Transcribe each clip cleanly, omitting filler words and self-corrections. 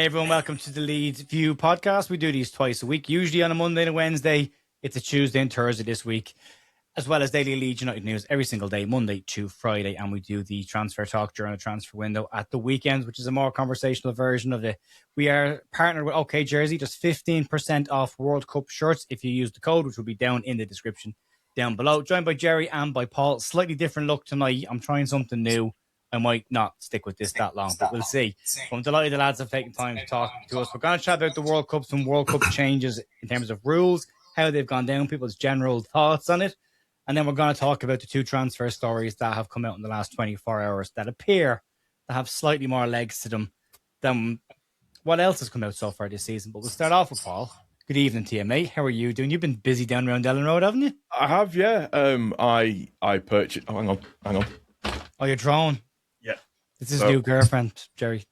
Hi, everyone. Welcome to the Leeds View podcast. We do these twice a week, usually on a Monday and a Wednesday. It's a Tuesday and Thursday this week, as well as daily Leeds United news every single day, Monday to Friday. And we do the transfer talk during the transfer window at the weekends, which is a more conversational version of it. We are partnered with OK Jersey, just 15% off World Cup shirts if you use the code, which will be down in the description down below. Joined by Gerry and by Paul. Slightly different look tonight. I'm trying something new. I might not stick with this that long, but we'll see. But I'm delighted the lads have taken time to talk to us. We're going to chat about the World Cup, some World Cup changes in terms of rules, how they've gone down, people's general thoughts on it. And then we're going to talk about the two transfer stories that have come out in the last 24 hours that appear to have slightly more legs to them than what else has come out so far this season. But we'll start off with Paul. Good evening to you, mate. How are you doing? You've been busy down around Ellen Road, haven't you? I have, yeah. I purchased... Oh, hang on. Oh, your drone? Yeah. It's his new girlfriend, Gerry.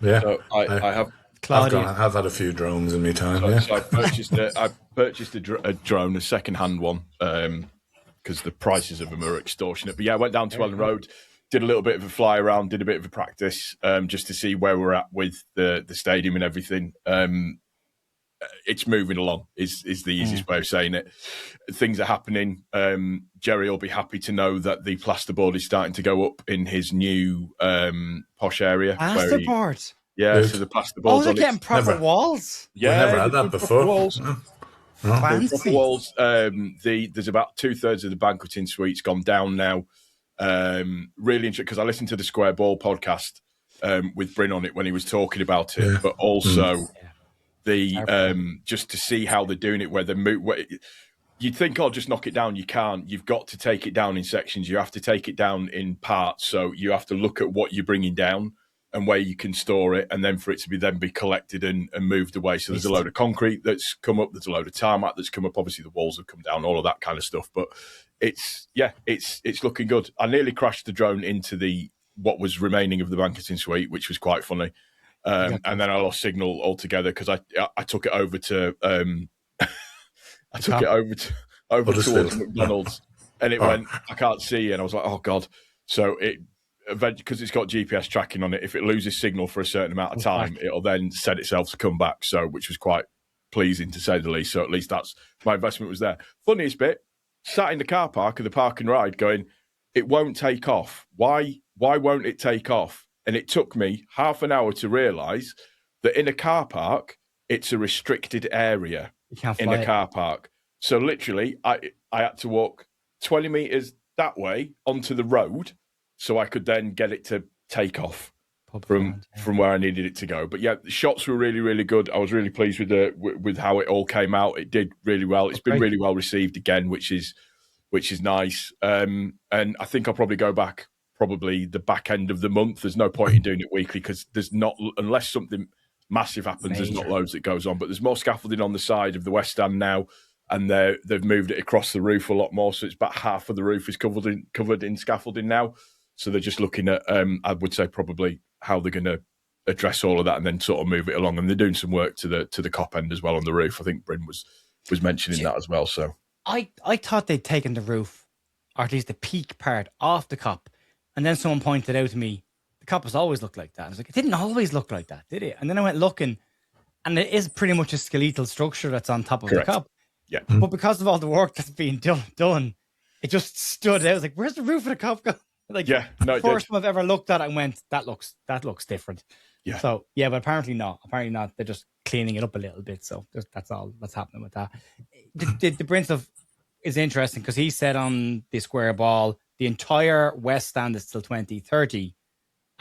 Yeah. So I have... I've had a few drones in my time, So I purchased a drone, a second-hand one, because the prices of them are extortionate. But yeah, I went down to Ellen Road, did a little bit of a fly around, did a bit of a practice, just to see where we're at with the stadium and everything. It's moving along is the easiest way of saying it. Things are happening. Gerry will be happy to know that the plasterboard is starting to go up in his new posh area. Plasterboard? Yeah, so the plasterboard's they're getting proper walls? Yeah, we never had that before. Walls. Fancy. Proper walls. There's about 2/3 of the banqueting suite's gone down now. Really interesting, because I listened to the Square Ball podcast with Bryn on it when he was talking about it, but also... just to see how they're doing it, where they move. You'd think, oh, just knock it down. You can't. You've got to take it down in sections. You have to take it down in parts. So you have to look at what you're bringing down and where you can store it, and then for it to be collected and moved away. So there's a load of concrete that's come up. There's a load of tarmac that's come up. Obviously, the walls have come down. All of that kind of stuff. But it's looking good. I nearly crashed the drone into what was remaining of the banqueting suite, which was quite funny. And then I lost signal altogether because I took it over to towards McDonald's, and it went, I can't see, and I was like, oh god. So it eventually, because it's got GPS tracking on it, if it loses signal for a certain amount of time, it'll then set itself to come back. So which was quite pleasing to say the least. So at least that's my investment was there. Funniest bit, sat in the car park of the park and ride, going, it won't take off. Why won't it take off? And it took me half an hour to realise that in a car park, it's a restricted area in a car park. So literally, I had to walk 20 metres that way onto the road so I could then get it to take off from where I needed it to go. But yeah, the shots were really, really good. I was really pleased with how it all came out. It did really well. It's been really well received again, which is nice. And I think I'll probably go back probably the back end of the month. There's no point in doing it weekly because there's not, unless something massive happens, there's not loads that goes on. But there's more scaffolding on the side of the West Stand now, and they've moved it across the roof a lot more. So it's about half of the roof is covered in scaffolding now. So they're just looking at, I would say, probably how they're going to address all of that and then sort of move it along. And they're doing some work to the cop end as well on the roof. I think Bryn was mentioning that as well. So I thought they'd taken the roof, or at least the peak part, off the cop. And then someone pointed out to me, the cop has always looked like that. I was like, it didn't always look like that, did it? And then I went looking, and it is pretty much a skeletal structure that's on top of the cop. Yeah. But because of all the work that's being done, it just stood out. I was like, where's the roof of the cop go? Like, the first time I've ever looked at it and went, that looks different. Yeah. So, yeah, but apparently not. They're just cleaning it up a little bit. So that's all that's happening with that. The Bryn stuff is interesting because he said on the Square Ball, the entire West Stand is till 2030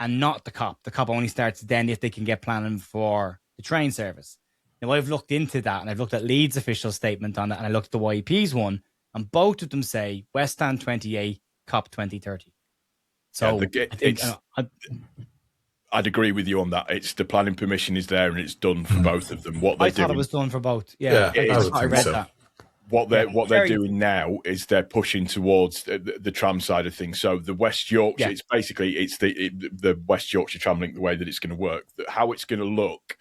and not the cop. The cop only starts then if they can get planning for the train service. Now, I've looked into that and I've looked at Leeds' official statement on it and I looked at the YEP's one, and both of them say West Stand 28, cop 2030. So I'd agree with you on that. It's the planning permission is there and it's done for both of them. What they're doing, I thought it was done for both. Yeah, I read that. What they're doing now is they're pushing towards the tram side of things. So the West Yorkshire, it's the West Yorkshire tram link. The way that it's going to work, how it's going to look,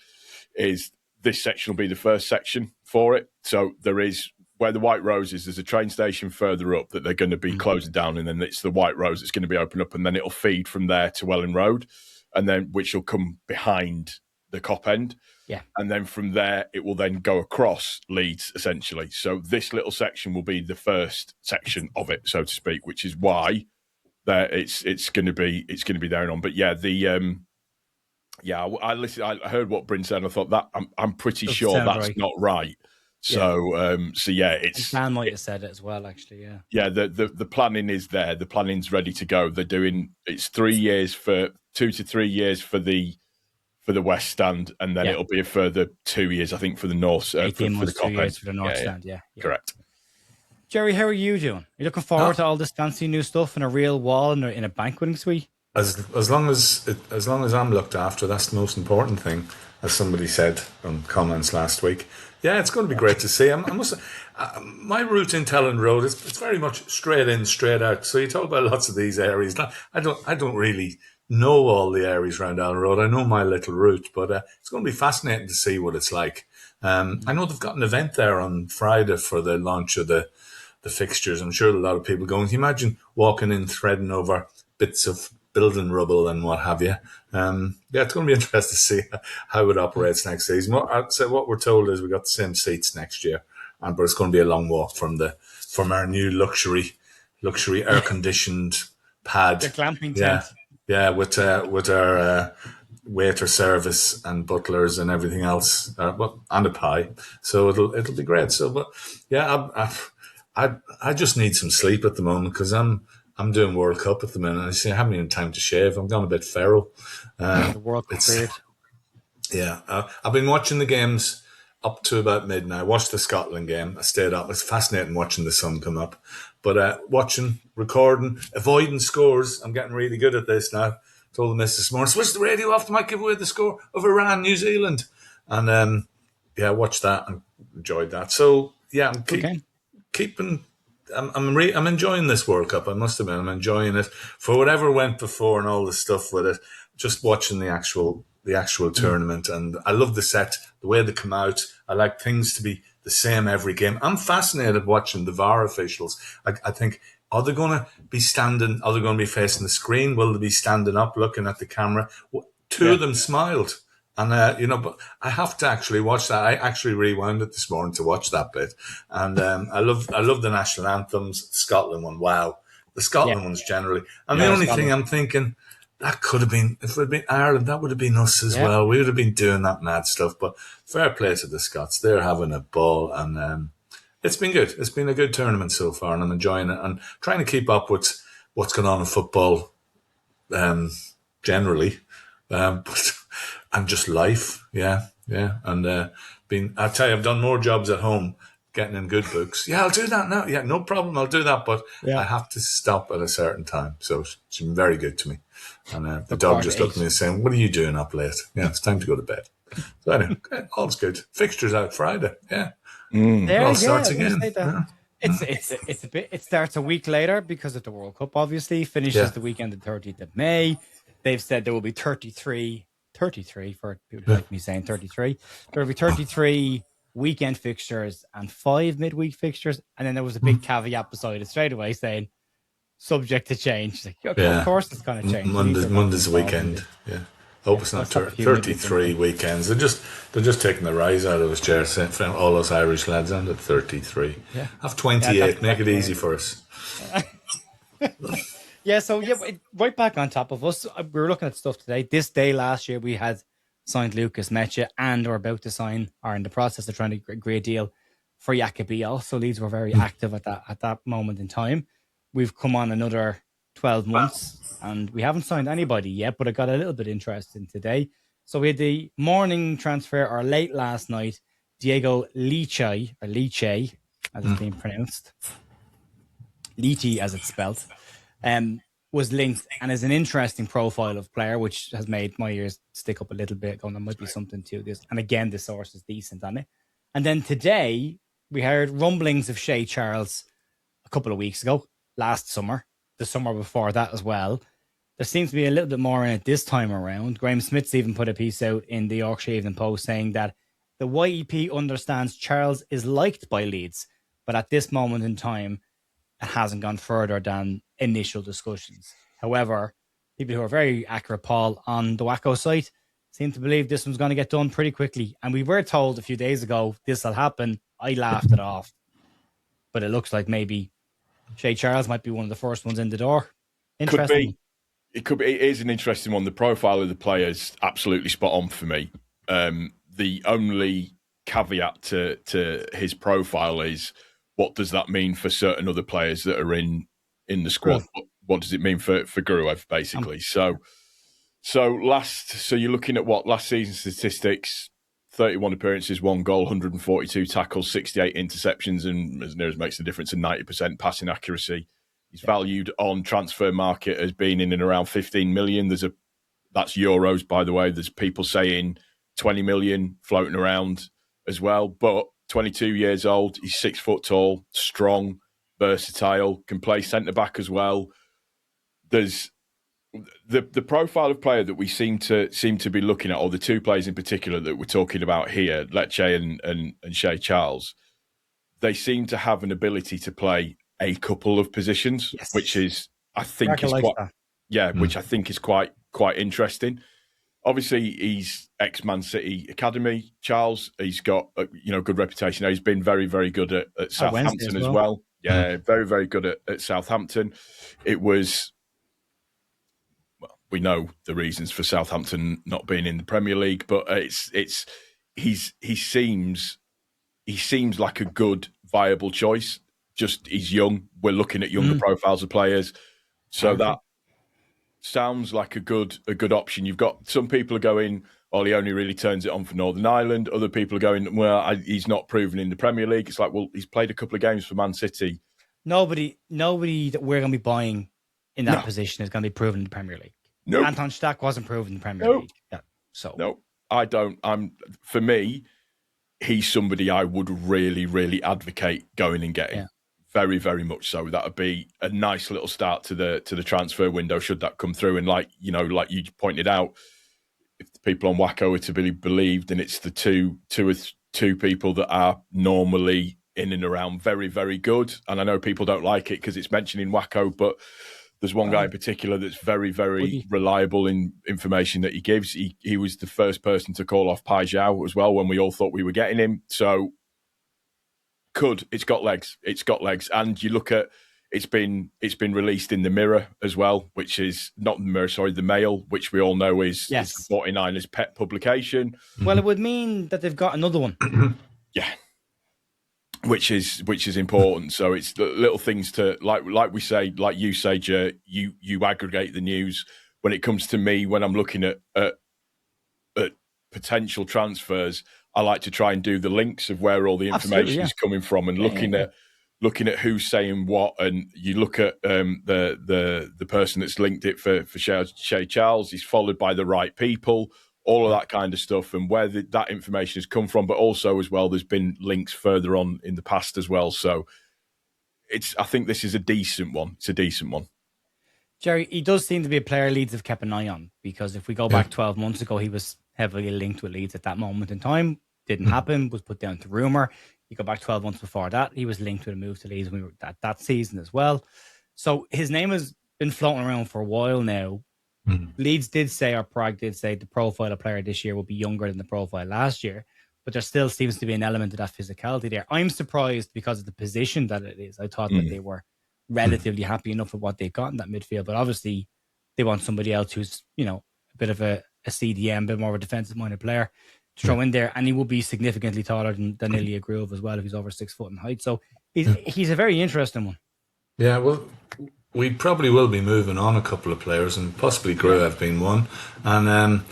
is this section will be the first section for it. So there is where the White Rose is. There's a train station further up that they're going to be closing down, and then it's the White Rose that's going to be opened up, and then it'll feed from there to Welling Road, and then which will come behind the Cop End. Yeah. And then from there, it will then go across Leeds, essentially. So this little section will be the first section of it, so to speak, which is why it's going to be there and on. But yeah, I listened. I heard what Bryn said, and I thought that I'm pretty sure that's right. Not right. So it's Dan might have said it as well, actually. Yeah. Yeah, the planning is there. The planning's ready to go. They're doing it's 3 years for 2 to 3 years for the West Stand, and then it'll be a further 2 years, I think, for the North. 18 months, for the 2 years for the North Stand. Yeah. Correct. Gerry, how are you doing? Are you looking forward to all this fancy new stuff and a real wall and in a banqueting suite? As long as I'm looked after, that's the most important thing, as somebody said on comments last week. Yeah, it's going to be great to see. My route in Telland Road it's very much straight in, straight out. So you talk about lots of these areas. I don't really know all the areas around Telland Road. I know my little route, but it's going to be fascinating to see what it's like. I know they've got an event there on Friday for the launch of the fixtures. I'm sure a lot of people going. Can you imagine walking in, threading over bits of building rubble and what have you? It's going to be interesting to see how it operates next season. What we're told is we got the same seats next year, but it's going to be a long walk from our new luxury air conditioned pad. The glamping tent. Yeah, with our waiter service and butlers and everything else, and a pie. So it'll be great. So, but yeah, I just need some sleep at the moment because I'm doing World Cup at the minute. I haven't even time to shave. I'm gone a bit feral. The World Cup period. Yeah, I've been watching the games up to about midnight. I watched the Scotland game. I stayed up. It's fascinating watching the sun come up. But watching, recording, avoiding scores. I'm getting really good at this now. Told the miss this morning, switch the radio off. They might give away the score of Iran, New Zealand. And watched that and enjoyed that. So yeah, I'm keeping. I'm enjoying this World Cup. I must admit, I'm enjoying it for whatever went before and all the stuff with it. Just watching the actual tournament, and I love the set, the way they come out. I like things to be the same every game. I'm fascinated watching the VAR officials. I think, are they going to be standing? Are they going to be facing the screen? Will they be standing up, looking at the camera? Two of them smiled. And, but I have to actually watch that. I actually rewound it this morning to watch that bit. And I love the national anthems. The Scotland one, wow. The Scotland ones generally. And the only thing I'm thinking, that could have been, if it had been Ireland, that would have been us as well. We would have been doing that mad stuff. But fair play to the Scots. They're having a ball. And it's been good. It's been a good tournament so far. And I'm enjoying it. And trying to keep up with what's going on in football generally. And just life, yeah. And I tell you, I've done more jobs at home, getting in good books. Yeah, I'll do that now. Yeah, no problem, I'll do that. But I have to stop at a certain time. So it's been very good to me. And the dog just looked at me and saying, "What are you doing up late?" Yeah, it's time to go to bed. So anyway, all's good. Fixtures out Friday. Yeah, it all starts again. It's a bit. It starts a week later because of the World Cup. Obviously, finishes the weekend, the 30th of May. They've said there will be 33 for people like me saying 33. There will be 33 weekend fixtures and 5 midweek fixtures. And then there was a big caveat beside it straight away saying subject to change. Like, of course it's going to change. Monday's weekend. Yeah. I hope it's not 33 weekends. They're just taking the rise out of us, Ger, all us Irish lads and at 33. Yeah. Have 28. Make it easy for us. Right back on top of us. We were looking at stuff today. This day last year, we had signed Lucas Mecha and are about to sign, or in the process of trying to agree a deal for Jacobiel. So Leeds were very active at that moment in time. We've come on another 12 months and we haven't signed anybody yet, but it got a little bit interesting today. So we had the morning transfer, or late last night, Diego Leite, or Leite, as it's being pronounced. Leite, as it's spelled. Was linked and is an interesting profile of player, which has made my ears stick up a little bit, going, there might be something to this. And again, the source is decent on it. And then today, we heard rumblings of Shea Charles a couple of weeks ago, last summer, the summer before that as well. There seems to be a little bit more in it this time around. Graham Smith's even put a piece out in the Yorkshire Evening Post saying that the YEP understands Charles is liked by Leeds, but at this moment in time, it hasn't gone further than initial discussions. However, people who are very accurate, Paul, on the Wacko site seem to believe this one's going to get done pretty quickly. And we were told a few days ago this will happen. I laughed it off. But it looks like maybe Shay Charles might be one of the first ones in the door. Interesting. Could be. It could be. It is an interesting one. The profile of the players absolutely spot on for me. The only caveat to his profile is, what does that mean for certain other players that are in the squad? What does it mean for Guruev, basically? So you're looking at what last season statistics: 31 appearances, 1 goal, 142 tackles, 68 interceptions, and as near as makes the difference, a 90% passing accuracy. He's valued on transfer market as being in and around 15 million. That's euros, by the way. There's people saying 20 million floating around as well. But 22 years old, he's 6 foot tall, strong, versatile, can play centre back as well. There's the profile of player that we seem to be looking at, or the two players in particular that we're talking about here, Lecce and Shay Charles. They seem to have an ability to play a couple of positions, which is which I think is quite interesting. Obviously, he's ex-Man City Academy, Charles. He's got a good reputation. He's been very, very good at Southampton as well. Yeah, very, very good at Southampton. It was, we know the reasons for Southampton not being in the Premier League, but he seems like a good, viable choice. Just he's young. We're looking at younger profiles of players, so that sounds like a good option. You've got some people are going, oh, he only really turns it on for Northern Ireland. Other people are going, well, he's not proven in the Premier League. It's like, well, he's played a couple of games for Man City. Nobody that we're going to be buying in that position is going to be proven in the Premier League. Nope. Anton Stack wasn't proven in the Premier League. Yeah, no, I don't. For me, he's somebody I would really, really advocate going and getting. Yeah. Very, very much so. That would be a nice little start to the transfer window should that come through. And like you pointed out, if the people on Wacko are to be believed, and it's the two people that are normally in and around very, very good. And I know people don't like it because it's mentioned in Wacko, but there's one guy in particular that's very, very reliable in information that he gives. He was the first person to call off Pai Zhao as well when we all thought we were getting him. So it's got legs. And you look at it's been released in the Mirror as well, which is not the Mirror, sorry, the Mail, which we all know is the 49ers pet publication. Well, it would mean that they've got another one. Yeah. Which is important. So it's the little things to like we say, like you say, Ger, you aggregate the news. When it comes to me, when I'm looking at potential transfers, I like to try and do the links of where all the information is coming from, and looking at who's saying what. And you look at the person that's linked it for Shay Charles. He's followed by the right people. All of that kind of stuff, and where that information has come from, but also as well, there's been links further on in the past as well. So I think this is a decent one. It's a decent one. Gerry, he does seem to be a player Leeds have kept an eye on, because if we go back 12 months ago, he was heavily linked with Leeds at that moment in time. Didn't happen, was put down to rumour. You go back 12 months before that, he was linked with a move to Leeds when we were that season as well. So his name has been floating around for a while now. Leeds did say, or Prague did say, the profile of player this year will be younger than the profile last year, but there still seems to be an element of that physicality there. I'm surprised because of the position that it is. I thought that they were relatively happy enough with what they've got in that midfield, but obviously they want somebody else who's, a bit of a CDM, a bit more of a defensive minded player to throw in there, and he will be significantly taller than Ilya Gruev as well if he's over 6 foot in height. So he's a very interesting one. Yeah, well, we probably will be moving on a couple of players, and possibly Gruev being one. And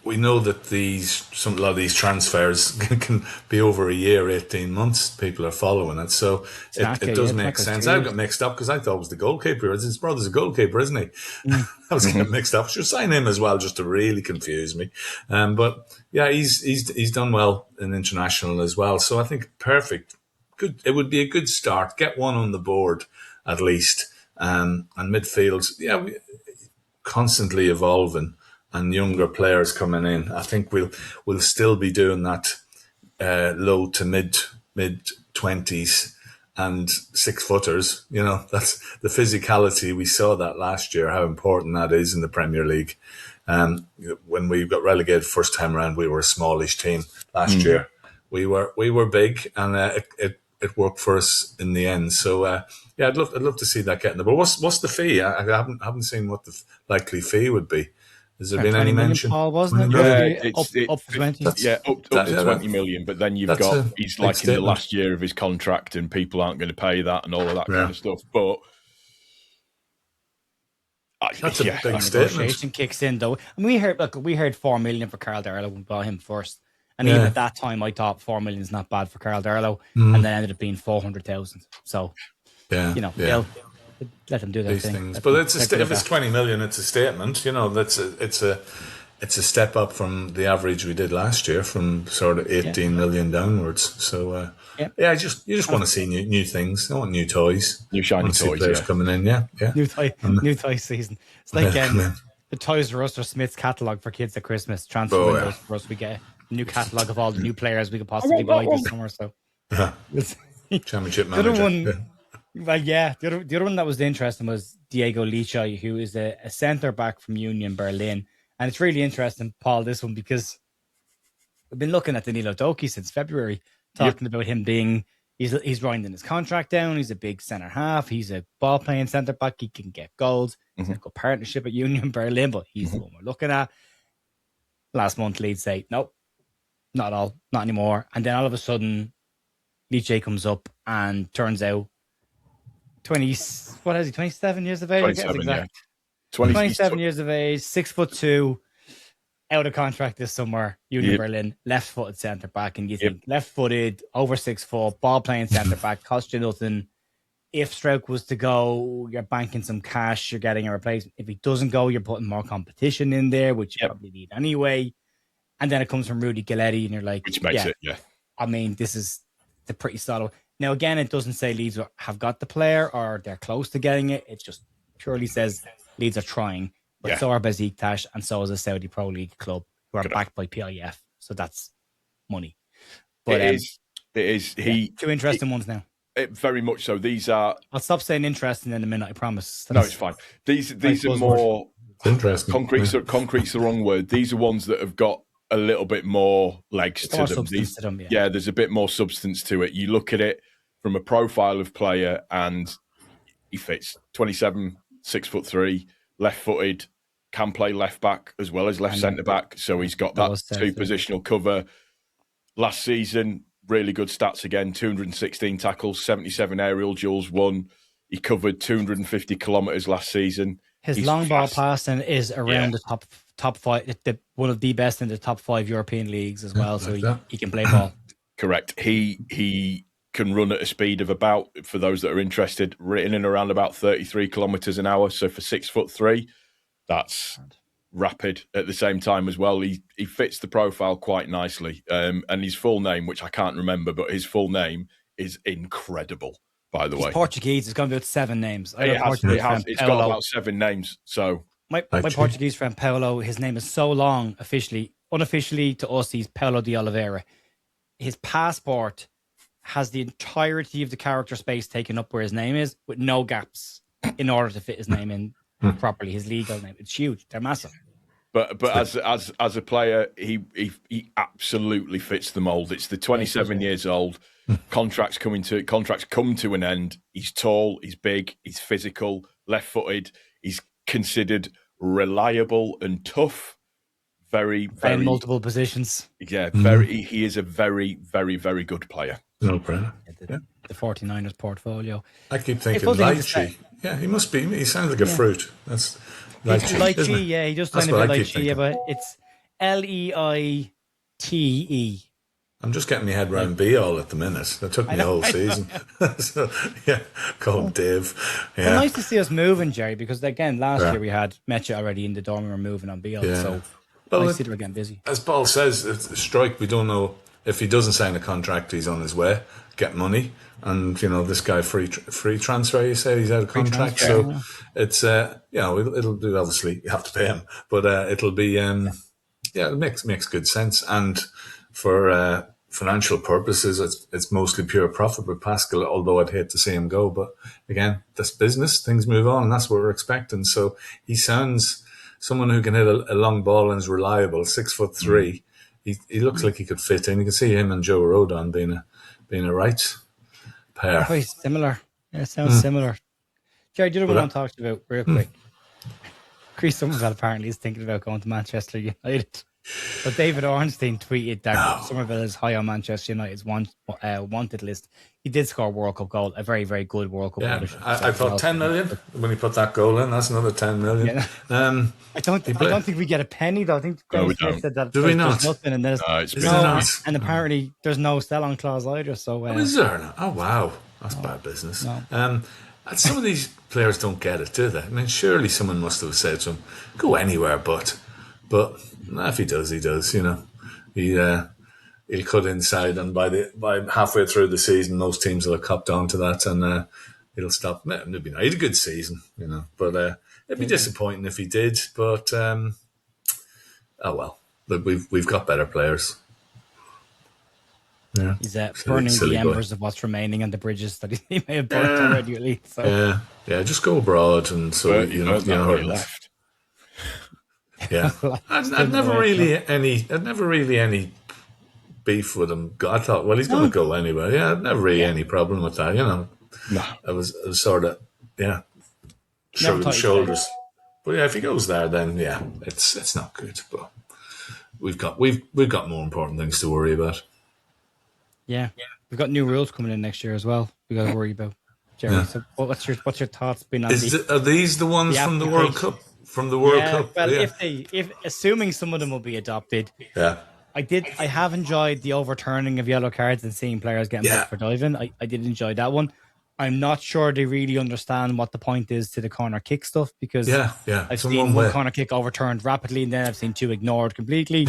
we know that a lot of these transfers can be over a year, 18 months. People are following it, so it does make sense. I got mixed up because I thought it was the goalkeeper. His brother's a goalkeeper, isn't he? I was getting mixed up. Should sign him as well, just to really confuse me. But yeah, he's done well in international as well. So I think perfect. Good. It would be a good start. Get one on the board at least. And midfield, constantly evolving, and younger players coming in. I think we'll still be doing that low to mid 20s and 6 footers. That's the physicality. We saw that last year, how important that is in the Premier League. When we got relegated first time around, we were a smallish team. Last year, we were big, and it worked for us in the end. So I'd love to see that getting there. But what's the fee? I haven't seen what the likely fee would be. Has there been any mention? Paul, wasn't it? Yeah, up to 20. Up to 20 million. But then you've got he's like in the last year of his contract, and people aren't going to pay that and all of that kind of stuff. But that's a big statement. Negotiation kicks in though, and we heard 4 million for Carl Darlow when we bought him first. And even at that time, I thought 4 million is not bad for Carl Darlow, and then ended up being 400,000. So, they'll let them do their thing. But if it's 20 million, it's a statement. It's a step up from the average we did last year, from sort of 18 million downwards. So, you just want to see new things. I want new toys, new shiny toys coming in. New toy season. It's like the Toys R Us or Smith's catalogue for kids at Christmas. Transfer windows for us. We get a new catalogue of all the new players we could possibly buy this summer. So, Championship manager. The other one that was interesting was Diego Leite, who is a centre back from Union Berlin, and it's really interesting, Paul, this one, because we've been looking at Danilo Doki since February, talking about him being he's winding his contract down. He's a big centre half. He's a ball playing centre back. He can get goals. He's in a good partnership at Union Berlin, but he's the one we're looking at. Last month, Leeds say nope, not anymore, and then all of a sudden, Leite comes up and turns out. 27 years of age? 27 years of age, 6'2", out of contract this summer, Union Berlin, left-footed centre-back, and you think left-footed, over 6'4", ball-playing centre-back, cost you nothing. If Strauch was to go, you're banking some cash, you're getting a replacement. If he doesn't go, you're putting more competition in there, which you probably need anyway. And then it comes from Rudy Galletti, and you're like... Which makes it. I mean, this is the pretty solid... Now, again, it doesn't say Leeds have got the player or they're close to getting it. It just purely says Leeds are trying. But so are Besiktas, and so is a Saudi Pro League club who are backed by PIF. So that's money. But it is. Two interesting ones now. Very much so. These are... I'll stop saying interesting in a minute, I promise. No, it's fine. These are more... Interesting. Concrete's the wrong word. These are ones that have got a little bit more legs to them. There's a bit more substance to it. You look at it from a profile of player, and he fits 27, 6'3", left-footed, can play left back as well as left centre back. So he's got that two positional cover. Last season, really good stats again: 216 tackles, 77 aerial duels won. He covered 250 kilometres last season. His long ball passing is around the top five, one of the best in the top 5 European leagues as well. So he can play ball. Correct. He can run at a speed of about, for those that are interested, in and around about 33 kilometres an hour. So for 6'3", that's rapid at the same time as well. He fits the profile quite nicely. And his full name, which I can't remember, but his full name is incredible, by the way. He's Portuguese. It's going to be about 7 names. It's got about 7 names. So my Portuguese friend Paulo, his name is so long, unofficially to us, he's Paulo de Oliveira. His passport has the entirety of the character space taken up where his name is, with no gaps in order to fit his name in properly, his legal name. It's huge. They're massive. But as a player, he absolutely fits the mould. It's the 27 years old. Contracts come to an end. He's tall, he's big, he's physical, left-footed. He's considered reliable and tough. Very in multiple positions. Yeah, he is a very, very, very good player. No brainer. The 49ers portfolio. I keep thinking lychee. Yeah, he must be. He sounds like a fruit. That's lychee. Yeah, he just sounded like lychee, but it's Leite. I'm just getting my head around B all at the minute. That took me the whole season. So, call him Dave. Yeah. It's nice to see us moving, Gerry, because again, last year we had Metcha already in the dorm and we're moving on Beal. Yeah. So I see they're getting busy. As Paul says, it's a strike. We don't know if he doesn't sign a contract, he's on his way, get money. And, this guy, free transfer, you say, he's out of contract. So it's, it'll do, obviously, you have to pay him. But it'll be, it makes good sense. And for financial purposes, it's mostly pure profit with Pascal, although I'd hate to see him go. But again, that's business. Things move on, and that's what we're expecting. So he sounds someone who can hit a long ball and is reliable, 6'3". He looks like he could fit in. You can see him and Joe Rodon being a right pair. Very similar. Yeah, it sounds similar. Gerry, do you know what I want to talk to you about real quick? Chris Somerville apparently is thinking about going to Manchester United. But David Ornstein tweeted that Somerville is high on Manchester United's wanted list. He did score a World Cup goal, a very, very good World Cup goal. I thought 10 million when he put that goal in. That's another 10 million. Yeah. I don't think we get a penny though. I think we don't. said that do we not? There's nothing, and and apparently there's no sell-on clause either. So is there? Oh wow, that's bad business. No. Some of these players don't get it, do they? I mean, surely someone must have said to him, "Go anywhere," but if he does, he does. You know, he'll cut inside, and by halfway through the season, most teams will have copped on to that, and it'll stop. Maybe not. He had a good season, you know, but it'd be disappointing if he did. But oh well, look, we've got better players. Yeah, he's burning the embers of what's remaining on the bridges that he may have burnt already. At least, so. Yeah, just go abroad, and so you know left. Yeah, I'd never really any beef with him. I thought, well, he's going to go anyway. Yeah, I'd never really any problem with that. You know, no, I was sort of shoulders. But yeah, if he goes there, then yeah, it's not good. But we've got more important things to worry about. Yeah, we've got new rules coming in next year as well. We got to worry about. Gerry, so what's your thoughts been on are these the ones from the World Cup? From the World Cup? Well, if assuming some of them will be adopted, I have enjoyed the overturning of yellow cards and seeing players getting booked for diving. I did enjoy that one. I'm not sure they really understand what the point is to the corner kick stuff, because I've seen one corner kick overturned rapidly, and then I've seen two ignored completely.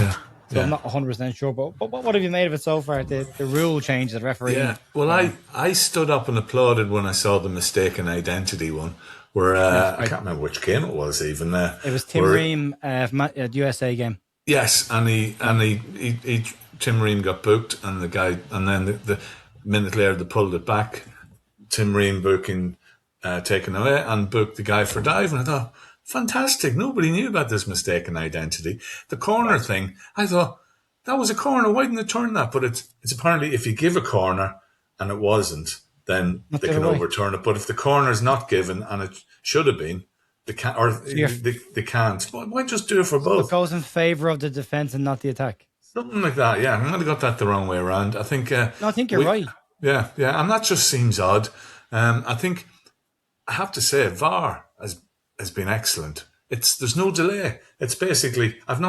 So I'm not 100% sure. But what have you made of it so far? The rule change, the referee. Yeah. Well, I stood up and applauded when I saw the mistaken identity one, where I can't remember which game it was even. It was Tim Ream at USA game. Yes, and Tim Ream got booked, and the guy, and then the minute later they pulled it back. Tim Ream booking taken away, and booked the guy for diving. I thought, fantastic! Nobody knew about this mistaken identity. The corner thing, I thought that was a corner. Why didn't they turn that? But it's apparently if you give a corner and it wasn't, then they can overturn it. But if the corner is not given and it should have been, they can't. Or they can't. Why just do it for both? It goes in favour of the defence and not the attack. Something like that. Yeah, I might have got that the wrong way around. I think. No, I think you're right. Yeah, and that just seems odd. I think I have to say VAR has been excellent. There's no delay. It's basically I've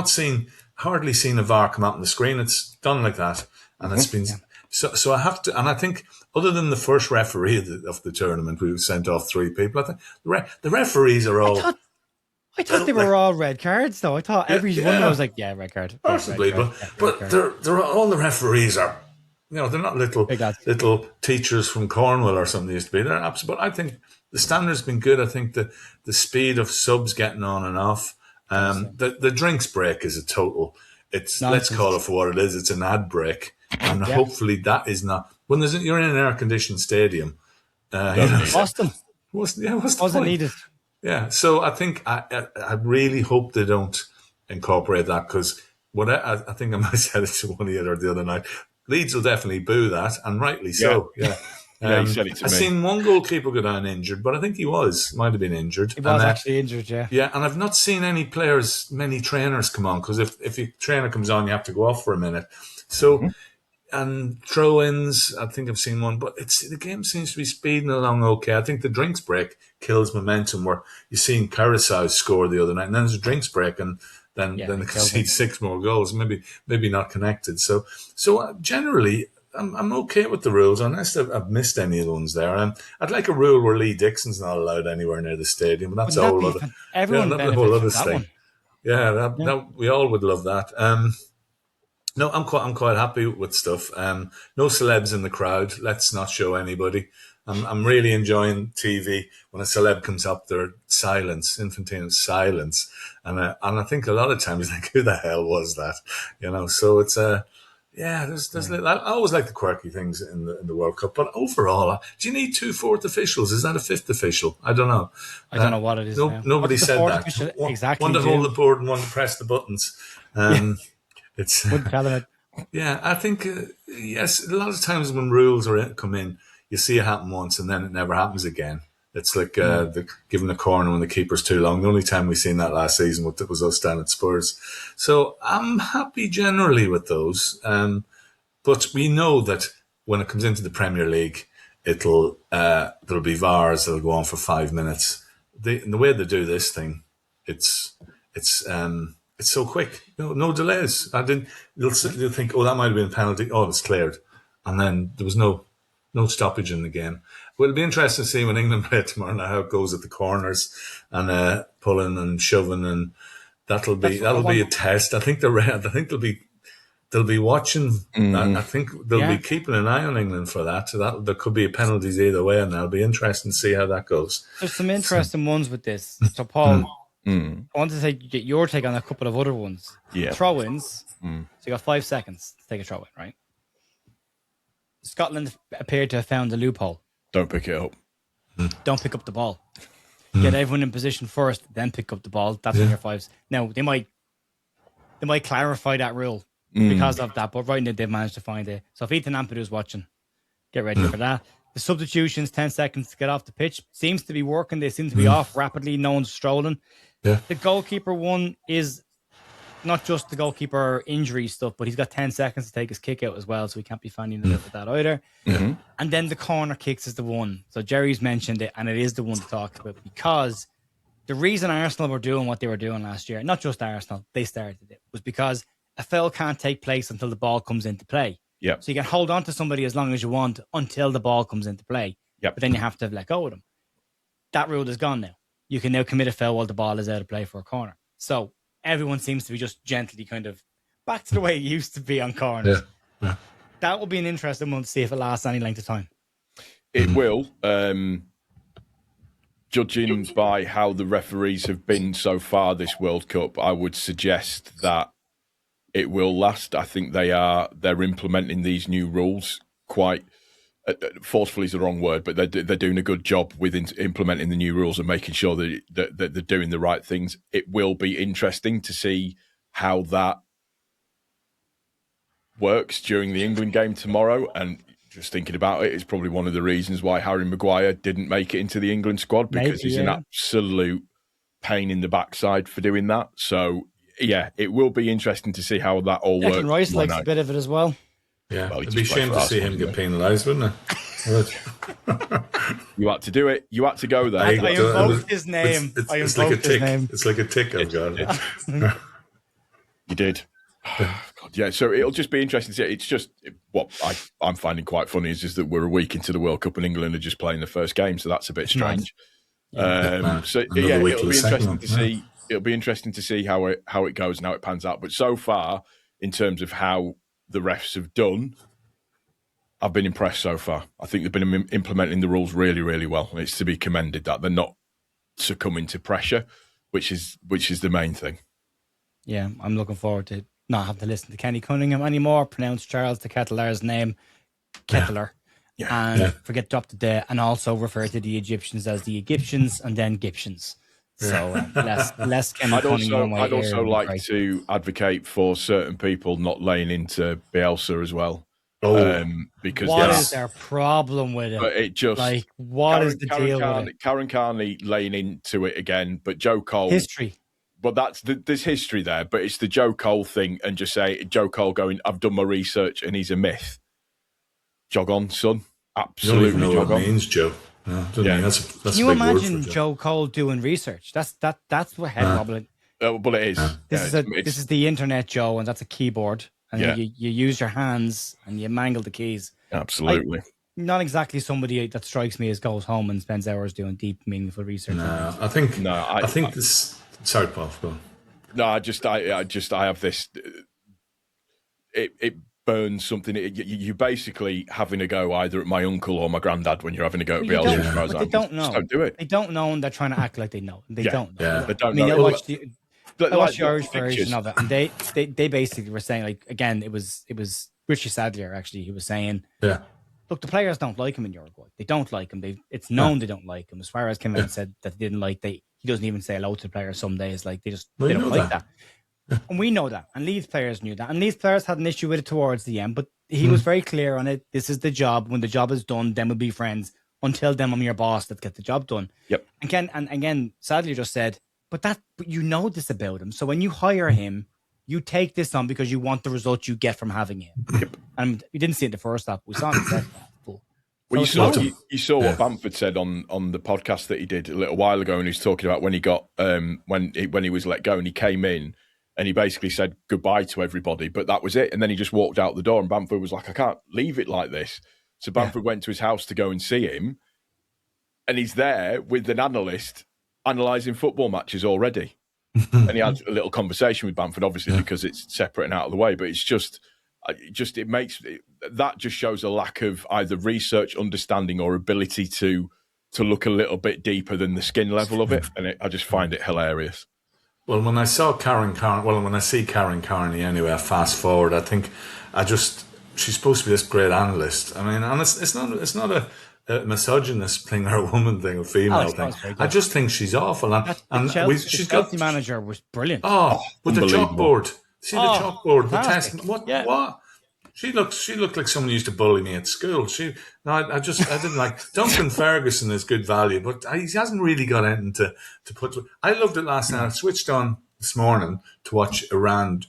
hardly seen a VAR come out on the screen. It's done like that, and it's been so I have to. And I think other than the first referee of the tournament, who sent off 3 people, I think the referees are all. I thought they were all red cards, though. I thought every one was like, red card. Possibly, but they're all the referees are. You know, they're not little teachers from Cornwall or something they used to be. They're absolute. But I think the standard's been good. I think the speed of subs getting on and off. The drinks break is a total. Let's call it for what it is. It's an ad break, and hopefully that is not when you're in an air conditioned stadium. Boston wasn't needed. Yeah, so I think I really hope they don't incorporate that, because I think I might have said it to one of you the other night. Leeds will definitely boo that, and rightly so. Yeah. He said it to me. I've seen one goalkeeper go down injured, but I think he might have been injured. He was actually injured, yeah. Yeah, and I've not seen many trainers come on, because if your trainer comes on, you have to go off for a minute. So, and throw-ins, I think I've seen one, but the game seems to be speeding along okay. I think the drinks break kills momentum, where you've seen Carousel score the other night, and then there's a drinks break, and then they concede 6 more goals, maybe not connected. So generally, I'm okay with the rules, unless I've missed any of the ones there. I'd like a rule where Lee Dixon's not allowed anywhere near the stadium, but that's a whole other. Everyone a whole other thing. One. Yeah, that we all would love that. No, I'm quite happy with stuff. No celebs in the crowd. Let's not show anybody. I'm really enjoying TV when a celeb comes up. Their silence, Infantino's silence, and I think a lot of times like, who the hell was that? You know. So it's Yeah, I always like the quirky things in the World Cup, but overall, do you need 2 fourth officials? Is that a fifth official? I don't know. I don't know what it is now. Nobody said that. One to hold the board and one to press the buttons. It's yeah. I think yes. A lot of times when rules come in, you see it happen once and then it never happens again. It's like giving a corner when the keeper's too long. The only time we seen that last season was us down at Spurs. So I'm happy generally with those. But we know that when it comes into the Premier League, there'll be VARs that'll go on for 5 minutes. The way they do this thing, it's so quick. No delays. They'll think, oh, that might have been a penalty. Oh, it's cleared, and then there was no stoppage in the game. Well, it'll be interesting to see when England play tomorrow night how it goes at the corners and pulling and shoving, and that'll be a test. I think they'll be watching. I think they'll be keeping an eye on England for that. So there could be penalties either way, and that'll be interesting to see how that goes. There's some interesting ones with this. So, Paul, I want to get your take on a couple of other ones. Yeah. Throw-ins. So you got 5 seconds to take a throw-in, right? Scotland appeared to have found a loophole. Don't pick it up. Don't pick up the ball. Get everyone in position first, then pick up the ball. That's in your fives. Now, they might clarify that rule because of that, but right now they've managed to find it. So if Ethan Ampadu's watching, get ready for that. The substitutions, 10 seconds to get off the pitch. Seems to be working. They seem to be off rapidly. No one's strolling. Yeah. The goalkeeper one is not just the goalkeeper injury stuff, but he's got 10 seconds to take his kick out as well, so he can't be finding it with that either. And then the corner kicks is the one. So Gerry's mentioned it, and it is the one to talk about, because the reason Arsenal were doing what they were doing last year, not just Arsenal, they started it, was because a foul can't take place until the ball comes into play. Yeah. So you can hold on to somebody as long as you want until the ball comes into play. Yep. But then you have to let go of them. That rule is gone now. You can now commit a foul while the ball is out of play for a corner. So everyone seems to be just gently kind of back to the way it used to be on corners. Yeah. That will be an interesting one to see if it lasts any length of time. It will. Judging by how the referees have been so far this World Cup, I would suggest that it will last. I think they're implementing these new rules quite forcefully is the wrong word, but they're doing a good job with implementing the new rules and making sure that they're doing the right things. It will be interesting to see how that works during the England game tomorrow. And just thinking about it, it's probably one of the reasons why Harry Maguire didn't make it into the England squad, because he's an absolute pain in the backside for doing that. So yeah, it will be interesting to see how that all works. Rice likes a bit of it as well. Yeah, well, it'd be a shame to see him get penalised, wouldn't it? You had to do it. You had to go there. I invoked his name. It's like a tick. It's like a tick I've got. You did. God, yeah, so it'll just be interesting to see. It's just what I'm finding quite funny is that we're a week into the World Cup and England are just playing the first game, so that's a bit strange. So yeah, it'll be interesting to see. It'll be interesting to see how it goes and how it pans out. But so far, in terms of how the refs have done, I've been impressed so far. I think they've been implementing the rules really, really well. It's to be commended that they're not succumbing to pressure, which is the main thing. Yeah, I'm looking forward to not having to listen to Kenny Cunningham anymore, pronounce Charles de Ketelar's name Ketelar, forget to up to the, and also refer to the Egyptians as the Egyptians and then Giptians. So less Kenny Cunningham. I'd also like to advocate for certain people not laying into Bielsa as well. Because what is their problem with it? But it just what is the deal with it? Karen Carney laying into it again, but Joe Cole history. But there's history there, but it's the Joe Cole thing, and just say Joe Cole going, I've done my research and he's a myth. Jog on, son. Absolutely. You don't even know what it means, Joe. No, that's Can you imagine Joe Cole doing research? That's what head wobbling. But it is. This is the internet, Joe, and that's a keyboard. And you use your hands and you mangle the keys. Absolutely. Not exactly somebody that strikes me as goes home and spends hours doing deep, meaningful research. No, I think this. Sorry, Paul. Go on. No, I have this. It burns something. You basically having a go either at my uncle or my granddad when you're having a go at Bielsa. But they don't know. Just don't do it. They don't know, and they're trying to act like they know. They don't know. Yeah. They don't know. I watched the Irish version of it, and they basically were saying, like, again, it was Richie Sadlier, actually, he was saying, Yeah. look, the players don't like him in Uruguay. They don't like him. It's known they don't like him. As far as came out and said that they didn't like, he doesn't even say hello to the players some days. Like, they don't like that. And we know that. And Leeds players knew that. And Leeds players had an issue with it towards the end, but he was very clear on it. This is the job. When the job is done, then we'll be friends. Until then, I'm your boss. Let's get the job done. Yep. And again, Sadlier just said, but you know this about him. So when you hire him, you take this on because you want the result you get from having him. Yep. And we didn't see it in the first half. We saw it in the second half. Well, you saw what Bamford said on the podcast that he did a little while ago, and he was talking about when he got when he was let go, and he came in and he basically said goodbye to everybody, but that was it. And then he just walked out the door, and Bamford was like, I can't leave it like this. So Bamford went to his house to go and see him, and he's there with an analyst analysing football matches already. And he had a little conversation with Bamford, obviously, because it's separate and out of the way, but it's just that just shows a lack of either research, understanding, or ability to look a little bit deeper than the skin level of it. And I just find it hilarious. Well, when I see Karen Carney anyway, I fast forward, I think she's supposed to be this great analyst. I mean, and it's not a misogynist thing or a woman thing or female thing. I just think she's awful. She's got the manager was brilliant. Oh, with the chalkboard. See the chalkboard, the test. What? She looked like someone who used to bully me at school. I didn't like Duncan Ferguson is good value, but he hasn't really got anything to put. I loved it last night. I switched on this morning to watch Iran,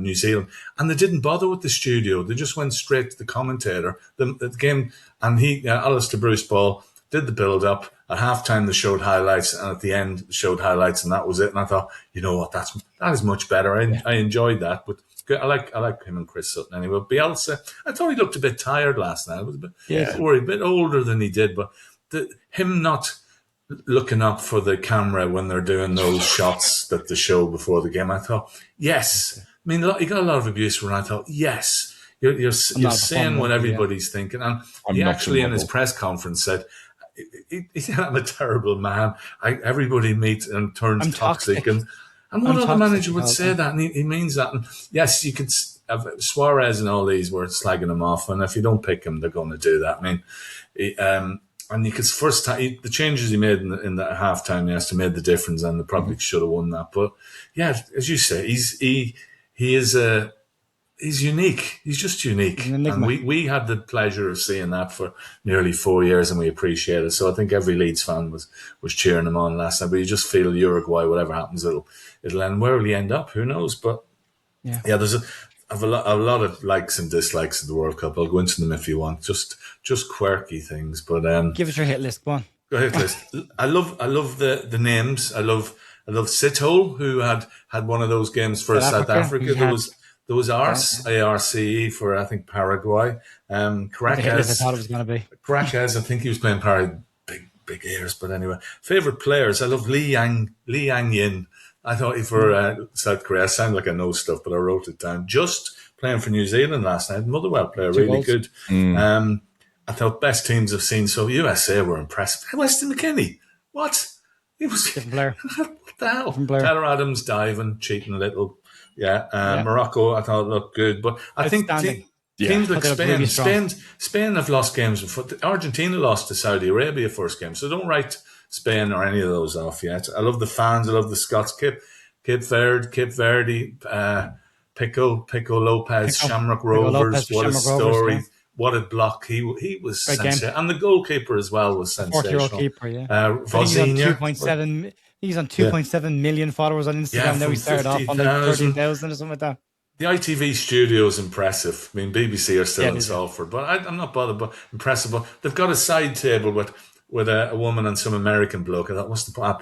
New Zealand, and they didn't bother with the studio. They just went straight to the commentator. The game, and Alistair Bruce Ball did the build up. At halftime, they showed highlights, and at the end, they showed highlights, and that was it. And I thought, you know what, that is much better. I enjoyed that, but I like him and Chris Sutton anyway. Bielsa, I thought he looked a bit tired last night. I was a bit worried, a bit older than he did, but him not looking up for the camera when they're doing those shots that they show before the game, I thought, yes. I mean, he got a lot of abuse for it. I thought, yes, you're saying what everybody's thinking. And he actually, in his press conference, said, I'm a terrible man. Everybody meets and turns toxic. And what other manager would say that? And he means that. And yes, you could have Suarez and all these were slagging him off. And if you don't pick him, they're going to do that. I mean, and you could the changes he made in that halftime yesterday made the difference, and they probably should have won that. But yeah, as you say, he's unique. He's just unique. And we had the pleasure of seeing that for nearly 4 years, and we appreciate it. So I think every Leeds fan was cheering him on last night. But you just feel Uruguay, whatever happens, it'll end. Where will he end up? Who knows? But yeah, there's a lot of likes and dislikes of the World Cup. I'll go into them if you want. Just quirky things. But give us your hit list. Go on. Go hit list. I love the names. I love Sithole, who had one of those games for South Africa. There was ARCE for, I think, Paraguay. Caracas. I thought it was going to be. Caracas, I think he was playing Paraguay. Big ears, but anyway. Favourite players, I love Lee Yang Yin. I thought for South Korea, I sound like I know stuff, but I wrote it down. Just playing for New Zealand last night. Motherwell player, really good. I thought best teams I've seen. So USA were impressive. Weston McKennie. What? He was different player. What the hell? Tyler Adams diving, cheating a little. Yeah. Morocco, I thought looked good, but I think teams like Spain have lost games before. Argentina lost to Saudi Arabia first game, so don't write Spain or any of those off yet. I love the fans. I love the Scots. Cape Verde, Pico Lopez, Shamrock Rovers. What a story! Yeah. What a block! He was sensational, and the goalkeeper as well was sensational. 40-year-old keeper, yeah. Vozinha. He's on 2.7 million followers on Instagram. Yeah, now he started off on 13,000 or something like that. The ITV studio is impressive. I mean, BBC are still in Salford, but I'm not bothered. But impressive. But they've got a side table with a woman and some American bloke. I thought, what's the point?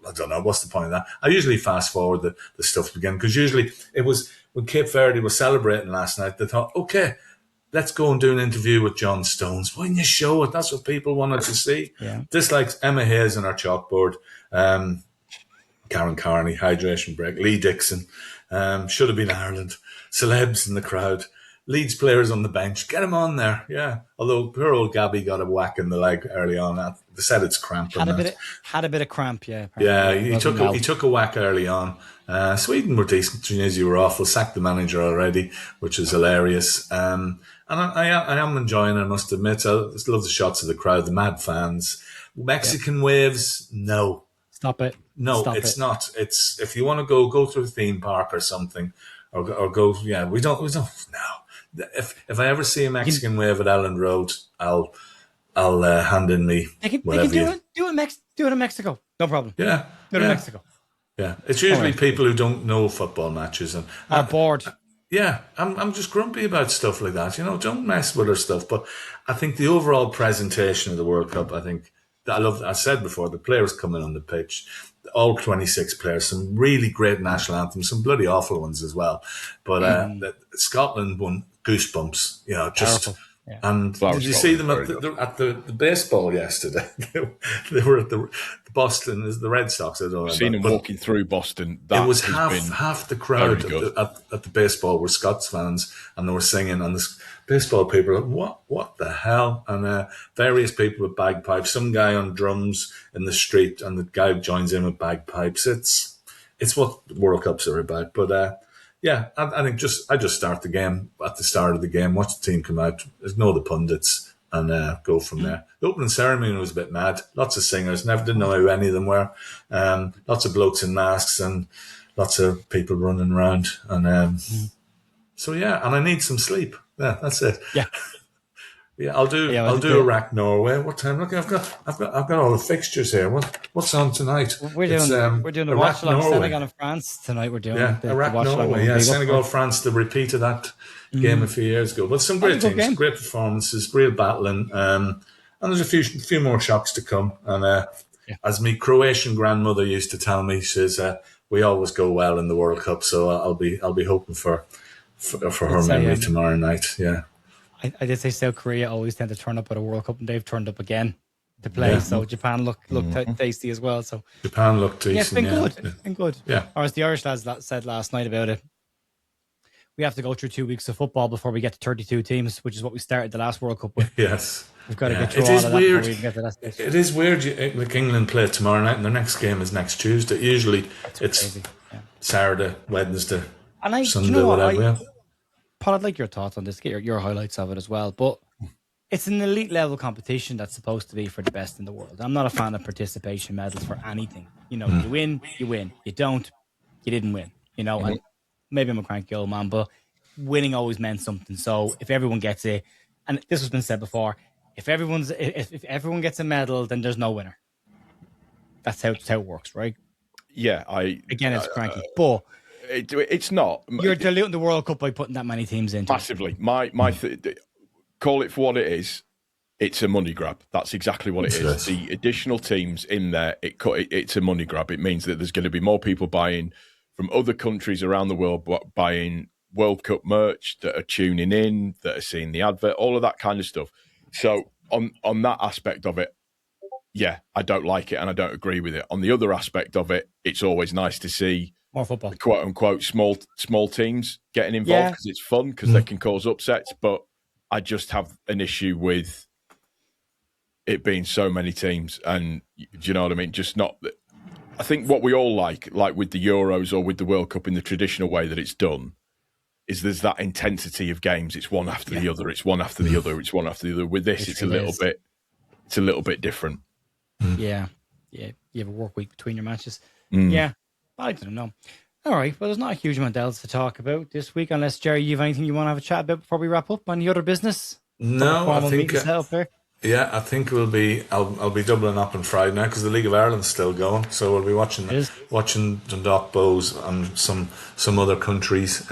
I don't know. What's the point of that? I usually fast forward the stuff to begin, because usually it was when Cape Verde was celebrating last night. They thought, okay, let's go and do an interview with John Stones. Why didn't you show it? That's what people wanted to see. Yeah. Dislikes Emma Hayes on our chalkboard. Karen Carney, hydration break. Lee Dixon, should have been Ireland. Celebs in the crowd. Leeds players on the bench. Get him on there. Yeah. Although poor old Gabby got a whack in the leg early on. They said it's cramp. Had a bit of cramp. Yeah. Yeah. He took a whack early on. Sweden were decent. Tunisia were awful. Sacked the manager already, which is hilarious. And I am enjoying it, I must admit. I just love the shots of the crowd, the mad fans. Mexican waves, no. Stop it. No, it's not. It's if you want to go to a theme park or something, or go. Yeah, we don't. No. If I ever see a Mexican wave at Elland Road, I'll hand in me. They can do it in Mexico. No problem. Yeah, do it in Mexico. Yeah, it's usually people who don't know football matches and are bored. Yeah, I'm just grumpy about stuff like that. Don't mess with our stuff. But I think the overall presentation of the World Cup, I said before, the players coming on the pitch, all 26 players, some really great national anthems, some bloody awful ones as well. But Scotland won goosebumps, Powerful. Yeah. And did you see them at the baseball yesterday? They were at the Boston, the Red Sox. I don't know. I've seen them walking through Boston. It was half the crowd at the baseball were Scots fans, and they were singing. And the baseball people were like, what the hell? And various people with bagpipes. Some guy on drums in the street, and the guy joins in with bagpipes. It's what World Cups are about. But yeah, I think I just start the game at the start of the game, watch the team come out, ignore the pundits, and go from there. The opening ceremony was a bit mad. Lots of singers, didn't know who any of them were. Lots of blokes in masks and lots of people running around. And so yeah, and I need some sleep. Yeah, that's it. Yeah. Yeah, I'll do Iraq Norway. What time? Look, I've got all the fixtures here. What's on tonight? We're doing the watch along Senegal and France tonight. We're doing Iraq Norway. Yeah, Senegal France. The repeat of that game a few years ago. But some great teams, great performances, real battling. And there's a few more shocks to come. And as my Croatian grandmother used to tell me, she says we always go well in the World Cup. So I'll be hoping for her memory tomorrow night. Yeah. I did say South Korea always tend to turn up at a World Cup, and they've turned up again to play. Yeah. So Japan looked tasty as well. So Japan looked tasty. Yeah, it's been good. It's been good. Yeah. Or as the Irish lads said last night about it, we have to go through 2 weeks of football before we get to 32 teams, which is what we started the last World Cup with. Yes. We've got to get through all of that before we get to that stage. It is weird. Like England play tomorrow night, and their next game is next Tuesday. Usually it's Saturday, Wednesday, Sunday, whatever. Paul, I'd like your thoughts on this, get your highlights of it as well. But it's an elite level competition that's supposed to be for the best in the world. I'm not a fan of participation medals for anything. You win, you win. You don't, you didn't win. And maybe I'm a cranky old man, but winning always meant something. So if everyone gets it, and this has been said before, if everyone gets a medal, then there's no winner. That's how it works, right? Yeah, it's cranky, but. It's not. You're diluting the World Cup by putting that many teams in. Massively. Call it for what it is. It's a money grab. That's exactly what it is. The additional teams in there, it's a money grab. It means that there's going to be more people buying from other countries around the world, buying World Cup merch, that are tuning in, that are seeing the advert, all of that kind of stuff. So on that aspect of it, yeah, I don't like it and I don't agree with it. On the other aspect of it, it's always nice to see more football, quote unquote, small teams getting involved because it's fun, because they can cause upsets. But I just have an issue with it being so many teams, and do you know what I mean? Just not. I think what we all like with the Euros or with the World Cup in the traditional way that it's done, is there's that intensity of games. It's one after the other. It's one after the other. It's one after the other. With this, it's a little bit different. Yeah. You have a work week between your matches. Yeah. I don't know. All right. Well, there's not a huge amount else to talk about this week, unless, Gerry, you have anything you want to have a chat about before we wrap up on the other business? No, I think. I think I'll be doubling up on Friday now because the League of Ireland's still going. So we'll be watching Dundalk Bows and some other countries.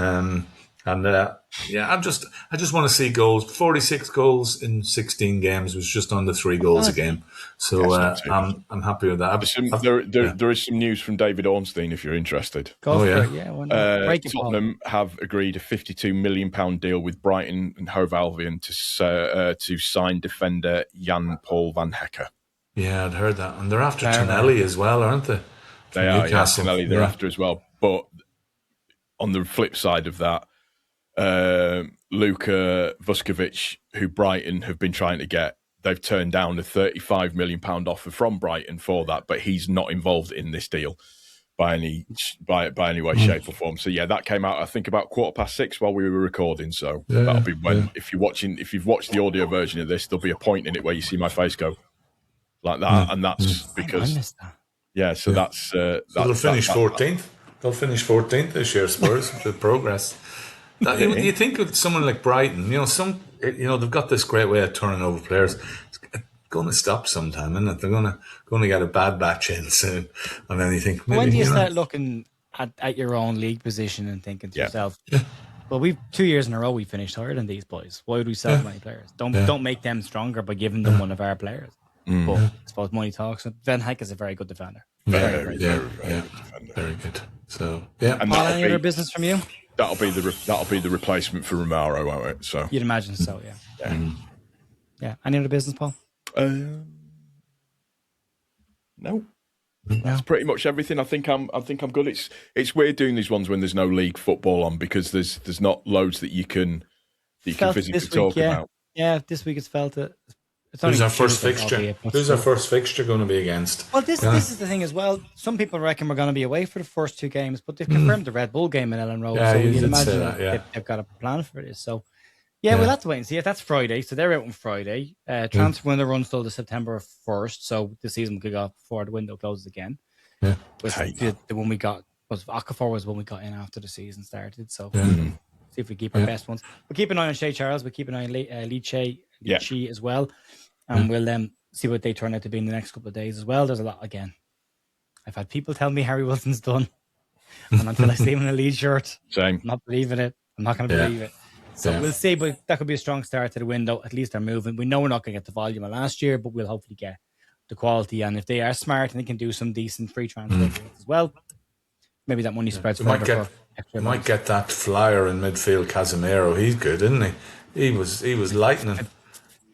I just want to see goals. 46 goals in 16 games was just under 3 goals a game. So I'm happy with that. There is some news from David Ornstein if you're interested. Go for it. Yeah, Tottenham have agreed a £52 million deal with Brighton and Hove Albion to sign defender Jan Paul van Hekke. Yeah, I'd heard that. And they're after Tonelli as well, aren't they? They are, Tonelli they're after as well. But on the flip side of that, Luka Vuskovic, who Brighton have been trying to get. They've turned down a £35 million offer from Brighton for that, but he's not involved in this deal by any way, shape or form. So yeah, that came out I think about 6:15 while we were recording. So that'll be when if you've watched the audio version of this, there'll be a point in it where you see my face go like that, and that's because that's so they'll finish 14th. They'll finish 14th this year, Spurs. The progress. You think with someone like Brighton, they've got this great way of turning over players. It's going to stop sometime, isn't it? They're going to get a bad batch in soon, and then you think, maybe, when do you start looking at your own league position and thinking to yourself, well, we've 2 years in a row we finished higher than these boys. Why would we sell many players? Don't make them stronger by giving them one of our players. But I suppose money talks. Van Dijk is a very good defender. Very good. So and any other business from you? That'll be the replacement for Romero, won't it? So you'd imagine so, yeah. Any other business, Paul? No. That's pretty much everything. I think I'm good. It's weird doing these ones when there's no league football on because there's not loads that you can physically talk about. Yeah, this week it's felt it. Who's our first fixture? Who's our first fixture going to be against? Well, this is the thing as well. Some people reckon we're going to be away for the first 2 games, but they've confirmed the Red Bull game in Ellen Road. Yeah, so you you'd did imagine say that, they've got a plan for this. So, we'll have to wait and see. That's Friday, so they're out on Friday. Transfer window runs till the September 1st, so the season will kick off before the window closes again. Yeah. The one we got was Okafor was one we got in after the season started. So see if we keep our best ones. We'll keep an eye on Shea Charles. We'll keep an eye on Leite as well. And we'll see what they turn out to be in the next couple of days as well. There's a lot again. I've had people tell me Harry Wilson's done. And until I see him in a Leeds shirt, I'm not believing it. I'm not going to believe it. So we'll see, but that could be a strong start to the window. At least they're moving. We know we're not going to get the volume of last year, but we'll hopefully get the quality. And if they are smart and they can do some decent free transfer as well, maybe that money spreads further. We might get that flyer in midfield, Casemiro. He's good, isn't he? He was lightning.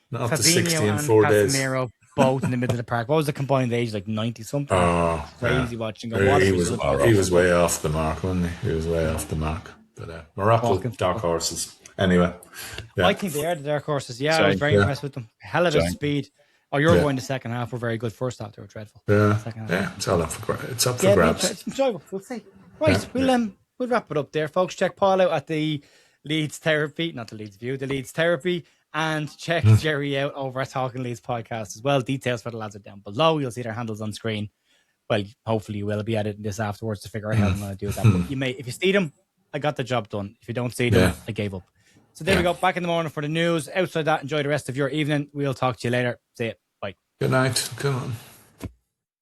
Not up to 60 in 4 days. Casemiro both in the middle of the park. What was the combined age? Like 90 something. Oh, crazy watching. He was way off the mark, wasn't he? He was way off the mark. But Morocco, dark horses. Anyway, I think they are the dark horses. Yeah, I was very impressed with them. Hell of a speed. Oh, you're going the second half. We're very good. First half, they were dreadful. Yeah, it's all up for grabs. It's enjoyable. We'll see. Right, we'll wrap it up there, folks. Check Paul out at the Leeds Therapy, not the Leeds View, the Leeds Therapy. And check Gerry out over at Talking Leeds podcast as well. Details for the lads are down below. You'll see their handles on screen. Well, hopefully you will be editing this afterwards to figure out how I'm going to do that. But you may, if you see them, I got the job done. If you don't see them, I gave up. So there we go. Back in the morning for the news. Outside that, enjoy the rest of your evening. We'll talk to you later. See you. Bye. Good night. Come on.